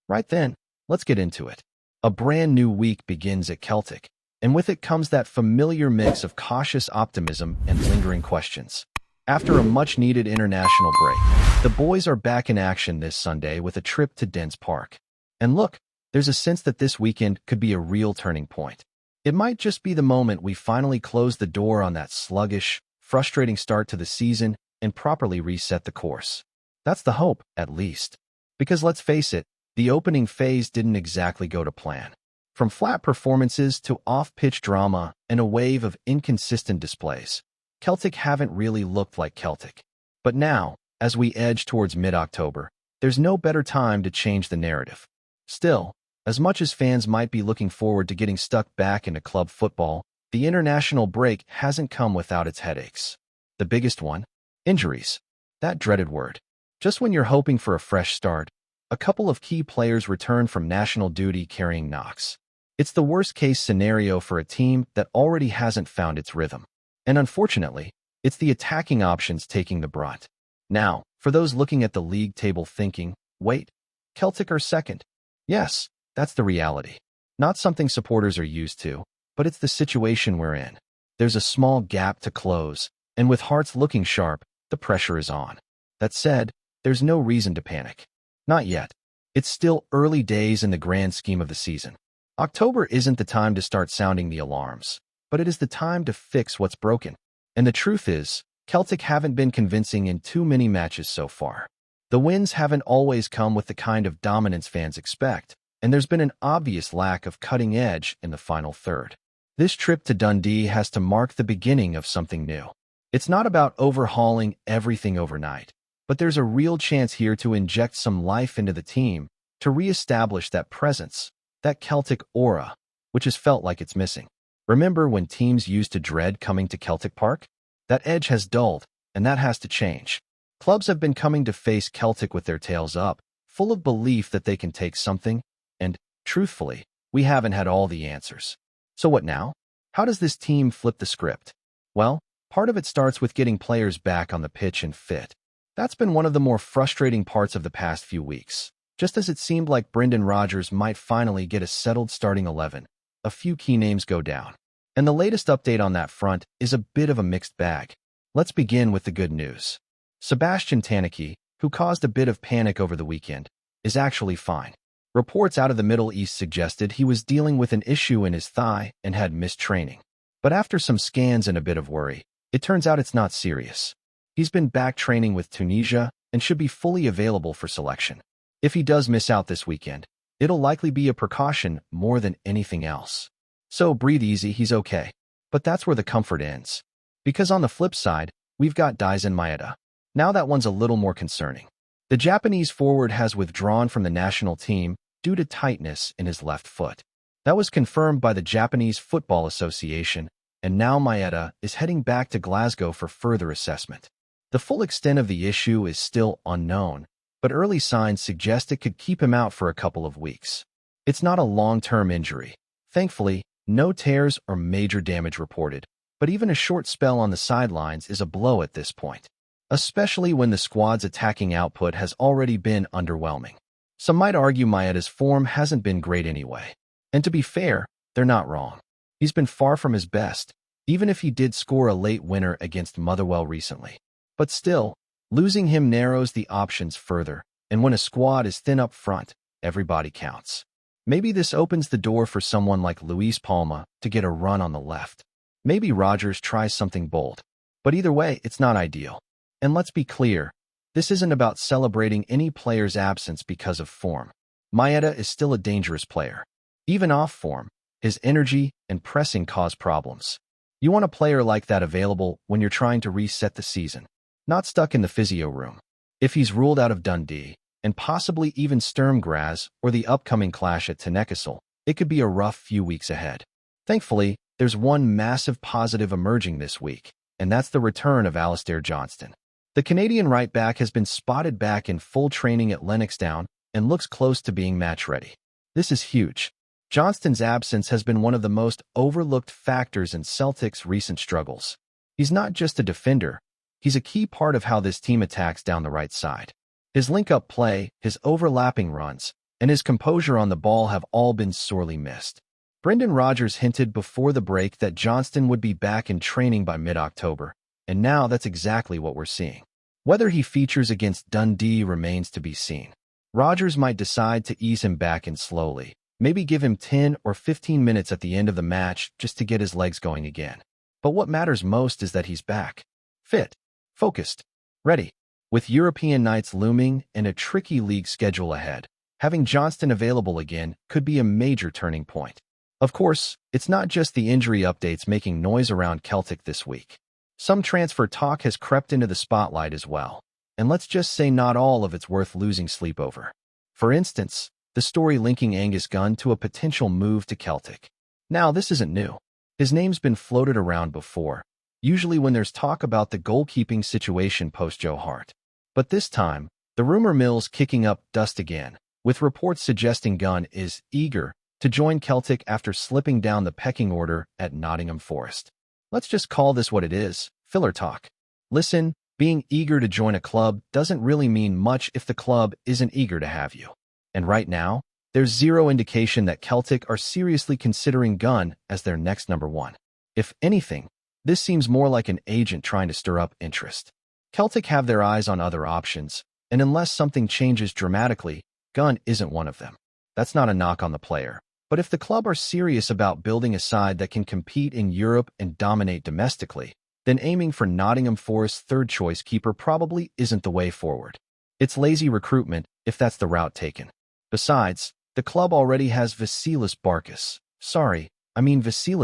Right then, let's get into it. A brand new week begins at Celtic, and with it comes that familiar mix of cautious optimism and lingering questions. After a much-needed international break, the boys are back in action this Sunday with a trip to Dens Park. And look, there's a sense that this weekend could be a real turning point. It might just be the moment we finally close the door on that sluggish, frustrating start to the season and properly reset the course. That's the hope, at least. Because let's face it, the opening phase didn't exactly go to plan. From flat performances to off-pitch drama and a wave of inconsistent displays, Celtic haven't really looked like Celtic. But now, as we edge towards mid-October, there's no better time to change the narrative. Still, as much as fans might be looking forward to getting stuck back into club football, the international break hasn't come without its headaches. The biggest one? Injuries. That dreaded word. Just when you're hoping for a fresh start, a couple of key players return from national duty carrying knocks. It's the worst-case scenario for a team that already hasn't found its rhythm. And unfortunately, it's the attacking options taking the brunt. Now, for those looking at the league table thinking, wait, Celtic are second. Yes, that's the reality. Not something supporters are used to, but it's the situation we're in. There's a small gap to close, and with Hearts looking sharp, the pressure is on. That said, there's no reason to panic. Not yet. It's still early days in the grand scheme of the season. October isn't the time to start sounding the alarms, but it is the time to fix what's broken. And the truth is, Celtic haven't been convincing in too many matches so far. The wins haven't always come with the kind of dominance fans expect, and there's been an obvious lack of cutting edge in the final third. This trip to Dundee has to mark the beginning of something new. It's not about overhauling everything overnight, but there's a real chance here to inject some life into the team, to re-establish that presence, that Celtic aura, which has felt like it's missing. Remember when teams used to dread coming to Celtic Park? That edge has dulled, and that has to change. Clubs have been coming to face Celtic with their tails up, full of belief that they can take something, and, truthfully, we haven't had all the answers. So what now? How does this team flip the script? Well, part of it starts with getting players back on the pitch and fit. That's been one of the more frustrating parts of the past few weeks. Just as it seemed like Brendan Rodgers might finally get a settled starting 11, a few key names go down. And the latest update on that front is a bit of a mixed bag. Let's begin with the good news. Sebastian Taniki, who caused a bit of panic over the weekend, is actually fine. Reports out of the Middle East suggested he was dealing with an issue in his thigh and had missed training. But after some scans and a bit of worry, it turns out it's not serious. He's been back training with Tunisia and should be fully available for selection. If he does miss out this weekend, it'll likely be a precaution more than anything else. So breathe easy, he's okay. But that's where the comfort ends. Because on the flip side, we've got Daisen Maeda. Now that one's a little more concerning. The Japanese forward has withdrawn from the national team due to tightness in his left foot. That was confirmed by the Japanese Football Association, and now Maeda is heading back to Glasgow for further assessment. The full extent of the issue is still unknown, but early signs suggest it could keep him out for a couple of weeks. It's not a long-term injury. Thankfully, no tears or major damage reported, but even a short spell on the sidelines is a blow at this point, especially when the squad's attacking output has already been underwhelming. Some might argue Maeda's form hasn't been great anyway. And to be fair, they're not wrong. He's been far from his best, even if he did score a late winner against Motherwell recently. But still, losing him narrows the options further, and when a squad is thin up front, everybody counts. Maybe this opens the door for someone like Luis Palma to get a run on the left. Maybe Rodgers tries something bold. But either way, it's not ideal. And let's be clear, this isn't about celebrating any player's absence because of form. Maeda is still a dangerous player. Even off form, his energy and pressing cause problems. You want a player like that available when you're trying to reset the season, not stuck in the physio room. If he's ruled out of Dundee, and possibly even Sturm Graz or the upcoming clash at Tynecastle, it could be a rough few weeks ahead. Thankfully, there's one massive positive emerging this week, and that's the return of Alistair Johnston. The Canadian right-back has been spotted back in full training at Lennoxtown and looks close to being match-ready. This is huge. Johnston's absence has been one of the most overlooked factors in Celtic's recent struggles. He's not just a defender, he's a key part of how this team attacks down the right side. His link-up play, his overlapping runs, and his composure on the ball have all been sorely missed. Brendan Rodgers hinted before the break that Johnston would be back in training by mid-October, and now that's exactly what we're seeing. Whether he features against Dundee remains to be seen. Rodgers might decide to ease him back in slowly, maybe give him 10 or 15 minutes at the end of the match just to get his legs going again. But what matters most is that he's back. Fit, focused, ready. With European nights looming and a tricky league schedule ahead, having Johnston available again could be a major turning point. Of course, it's not just the injury updates making noise around Celtic this week. Some transfer talk has crept into the spotlight as well, and let's just say not all of it's worth losing sleep over. For instance, the story linking Angus Gunn to a potential move to Celtic. Now, this isn't new. His name's been floated around before, usually when there's talk about the goalkeeping situation post-Joe Hart. But this time, the rumor mill's kicking up dust again, with reports suggesting Gunn is eager to join Celtic after slipping down the pecking order at Nottingham Forest. Let's just call this what it is, filler talk. Listen, being eager to join a club doesn't really mean much if the club isn't eager to have you. And right now, there's zero indication that Celtic are seriously considering Gunn as their next number one. If anything, this seems more like an agent trying to stir up interest. Celtic have their eyes on other options, and unless something changes dramatically, Gunn isn't one of them. That's not a knock on the player. But if the club are serious about building a side that can compete in Europe and dominate domestically, then aiming for Nottingham Forest's third-choice keeper probably isn't the way forward. It's lazy recruitment if that's the route taken. Besides, the club already has Vasilis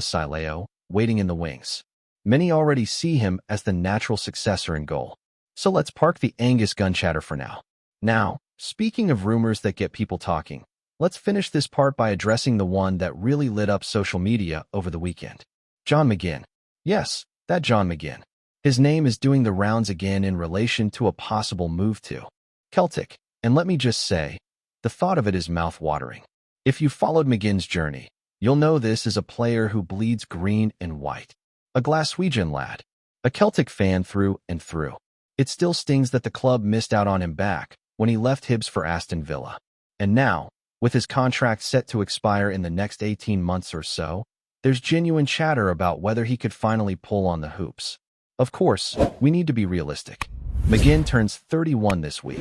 Sileo, waiting in the wings. Many already see him as the natural successor in goal. So let's park the Angus Gunn chatter for now. Now, speaking of rumors that get people talking, let's finish this part by addressing the one that really lit up social media over the weekend. John McGinn. Yes, that John McGinn. His name is doing the rounds again in relation to a possible move to Celtic, and let me just say, the thought of it is mouth-watering. If you followed McGinn's journey, you'll know this is a player who bleeds green and white. A Glaswegian lad. A Celtic fan through and through. It still stings that the club missed out on him back when he left Hibs for Aston Villa. And now, with his contract set to expire in the next 18 months or so, there's genuine chatter about whether he could finally pull on the hoops. Of course, we need to be realistic. McGinn turns 31 this week.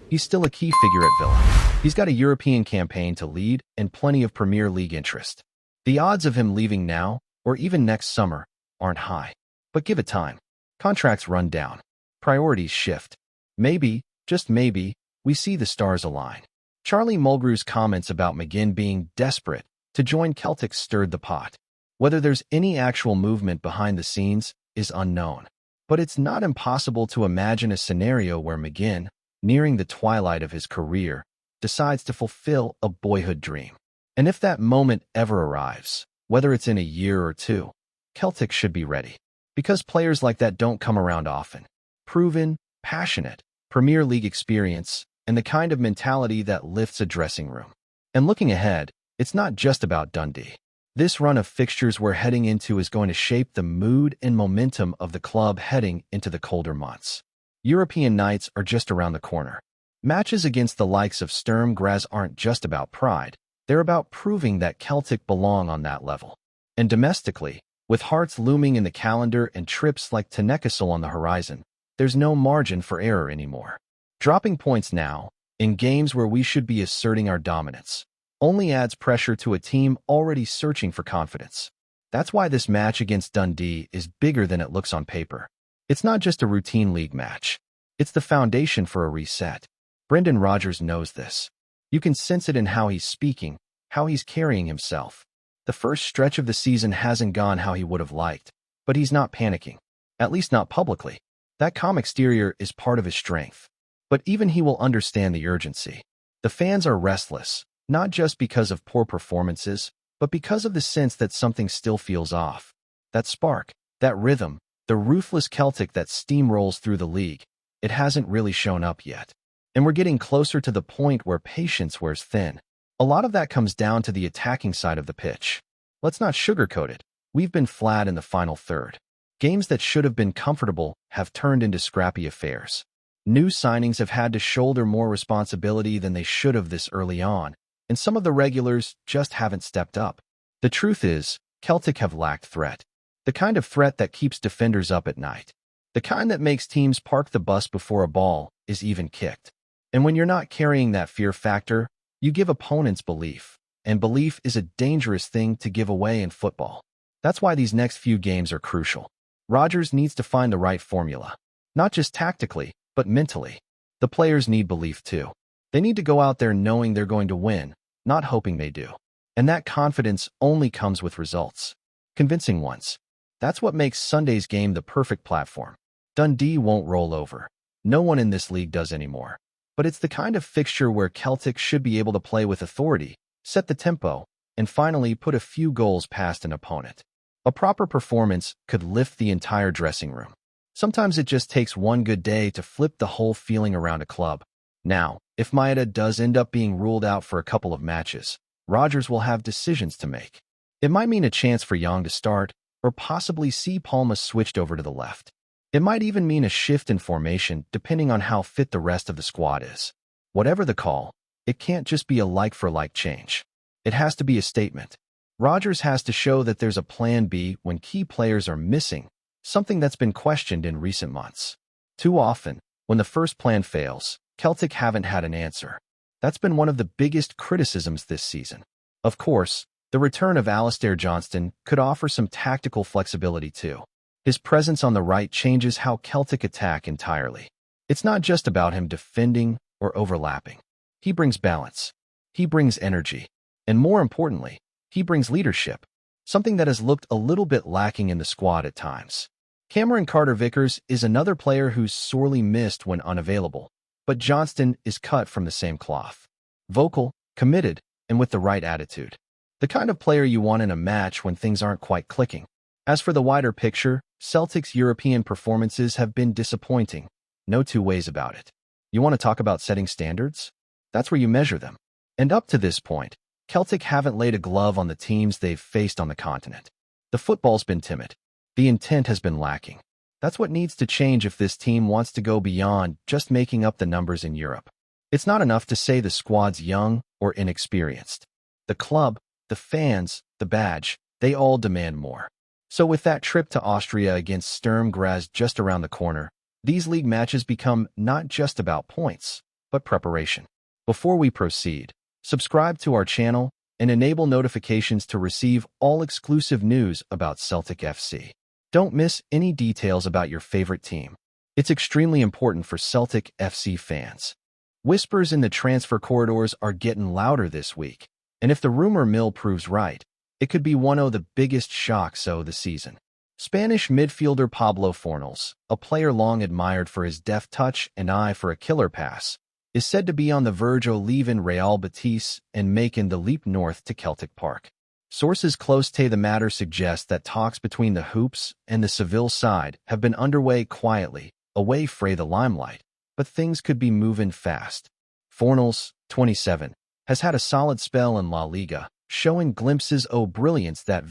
He's still a key figure at Villa. He's got a European campaign to lead and plenty of Premier League interest. The odds of him leaving now, or even next summer, aren't high. But give it time. Contracts run down. Priorities shift. Maybe, just maybe, we see the stars align. Charlie Mulgrew's comments about McGinn being desperate to join Celtic stirred the pot. Whether there's any actual movement behind the scenes is unknown. But it's not impossible to imagine a scenario where McGinn, nearing the twilight of his career, decides to fulfill a boyhood dream. And if that moment ever arrives, whether it's in a year or two, Celtic should be ready. Because players like that don't come around often. Proven, passionate, Premier League experience, and the kind of mentality that lifts a dressing room. And looking ahead, it's not just about Dundee. This run of fixtures we're heading into is going to shape the mood and momentum of the club heading into the colder months. European nights are just around the corner. Matches against the likes of Sturm Graz aren't just about pride, they're about proving that Celtic belong on that level. And domestically, with Hearts looming in the calendar and trips like Tenecastle on the horizon, there's no margin for error anymore. Dropping points now, in games where we should be asserting our dominance, only adds pressure to a team already searching for confidence. That's why this match against Dundee is bigger than it looks on paper. It's not just a routine league match. It's the foundation for a reset. Brendan Rodgers knows this. You can sense it in how he's speaking, how he's carrying himself. The first stretch of the season hasn't gone how he would have liked, but he's not panicking. At least not publicly. That calm exterior is part of his strength. But even he will understand the urgency. The fans are restless, not just because of poor performances, but because of the sense that something still feels off. That spark, that rhythm, the ruthless Celtic that steamrolls through the league, it hasn't really shown up yet. And we're getting closer to the point where patience wears thin. A lot of that comes down to the attacking side of the pitch. Let's not sugarcoat it. We've been flat in the final third. Games that should have been comfortable have turned into scrappy affairs. New signings have had to shoulder more responsibility than they should have this early on, and some of the regulars just haven't stepped up. The truth is, Celtic have lacked threat. The kind of threat that keeps defenders up at night. The kind that makes teams park the bus before a ball is even kicked. And when you're not carrying that fear factor, you give opponents belief. And belief is a dangerous thing to give away in football. That's why these next few games are crucial. Rodgers needs to find the right formula. Not just tactically, but mentally. The players need belief too. They need to go out there knowing they're going to win, not hoping they do. And that confidence only comes with results. Convincing ones. That's what makes Sunday's game the perfect platform. Dundee won't roll over. No one in this league does anymore. But it's the kind of fixture where Celtic should be able to play with authority, set the tempo, and finally put a few goals past an opponent. A proper performance could lift the entire dressing room. Sometimes it just takes one good day to flip the whole feeling around a club. Now, if Maeda does end up being ruled out for a couple of matches, Rodgers will have decisions to make. It might mean a chance for Young to start, or possibly see Palma switched over to the left. It might even mean a shift in formation depending on how fit the rest of the squad is. Whatever the call, it can't just be a like-for-like change. It has to be a statement. Rodgers has to show that there's a plan B when key players are missing, something that's been questioned in recent months. Too often, when the first plan fails, Celtic haven't had an answer. That's been one of the biggest criticisms this season. Of course, the return of Alistair Johnston could offer some tactical flexibility too. His presence on the right changes how Celtic attack entirely. It's not just about him defending or overlapping. He brings balance. He brings energy. And more importantly, he brings leadership, something that has looked a little bit lacking in the squad at times. Cameron Carter-Vickers is another player who's sorely missed when unavailable, but Johnston is cut from the same cloth. Vocal, committed, and with the right attitude. The kind of player you want in a match when things aren't quite clicking. As for the wider picture, Celtic's European performances have been disappointing. No two ways about it. You want to talk about setting standards? That's where you measure them. And up to this point, Celtic haven't laid a glove on the teams they've faced on the continent. The football's been timid. The intent has been lacking. That's what needs to change if this team wants to go beyond just making up the numbers in Europe. It's not enough to say the squad's young or inexperienced. The club, the fans, the badge, they all demand more. So with that trip to Austria against Sturm Graz just around the corner, these league matches become not just about points, but preparation. Before we proceed, subscribe to our channel and enable notifications to receive all exclusive news about Celtic FC. Don't miss any details about your favorite team. It's extremely important for Celtic FC fans. Whispers in the transfer corridors are getting louder this week, and if the rumor mill proves right, it could be one of the biggest shocks of the season. Spanish midfielder Pablo Fornals, a player long admired for his deft touch and eye for a killer pass, is said to be on the verge of leaving Real Betis and making the leap north to Celtic Park. Sources close to the matter suggest that talks between the Hoops and the Seville side have been underway quietly, away from the limelight, but things could be moving fast. Fornals, 27, has had a solid spell in La Liga, showing glimpses of brilliance that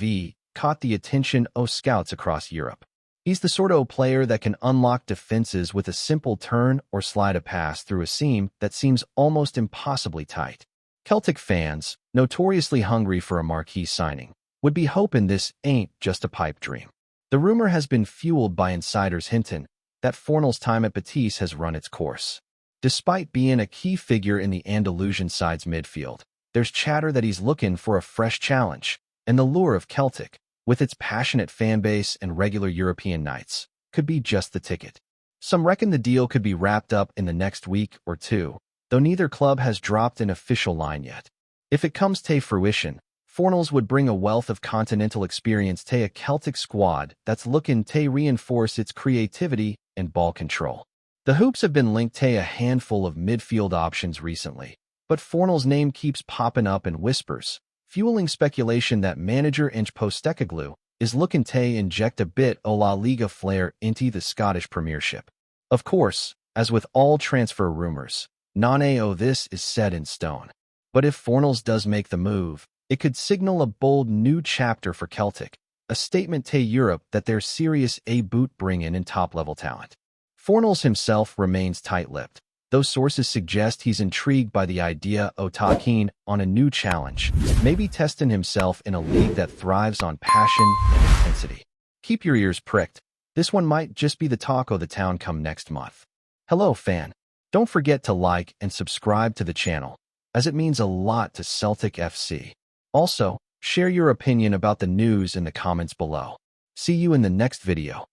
caught the attention of scouts across Europe. He's the sort of player that can unlock defenses with a simple turn or slide a pass through a seam that seems almost impossibly tight. Celtic fans, notoriously hungry for a marquee signing, would be hoping this ain't just a pipe dream. The rumor has been fueled by insiders hinting that Fornals' time at Betis has run its course. Despite being a key figure in the Andalusian side's midfield, there's chatter that he's looking for a fresh challenge, and the lure of Celtic, with its passionate fan base and regular European nights, could be just the ticket. Some reckon the deal could be wrapped up in the next week or two, though neither club has dropped an official line yet. If it comes to fruition, Fornals would bring a wealth of continental experience to a Celtic squad that's looking to reinforce its creativity and ball control. The Hoops have been linked to a handful of midfield options recently, but Fornals' name keeps popping up in whispers, fueling speculation that manager Ange Postecoglou is looking to inject a bit of La Liga flair into the Scottish Premiership. Of course, as with all transfer rumors, none of this is set in stone. But if Fornals does make the move, it could signal a bold new chapter for Celtic, a statement to Europe that they're serious about bringing in top-level talent. Fornals himself remains tight-lipped, though sources suggest he's intrigued by the idea of taking on a new challenge, maybe testing himself in a league that thrives on passion and intensity. Keep your ears pricked. This one might just be the talk of the town come next month. Hello, fan. Don't forget to like and subscribe to the channel, as it means a lot to Celtic FC. Also, share your opinion about the news in the comments below. See you in the next video.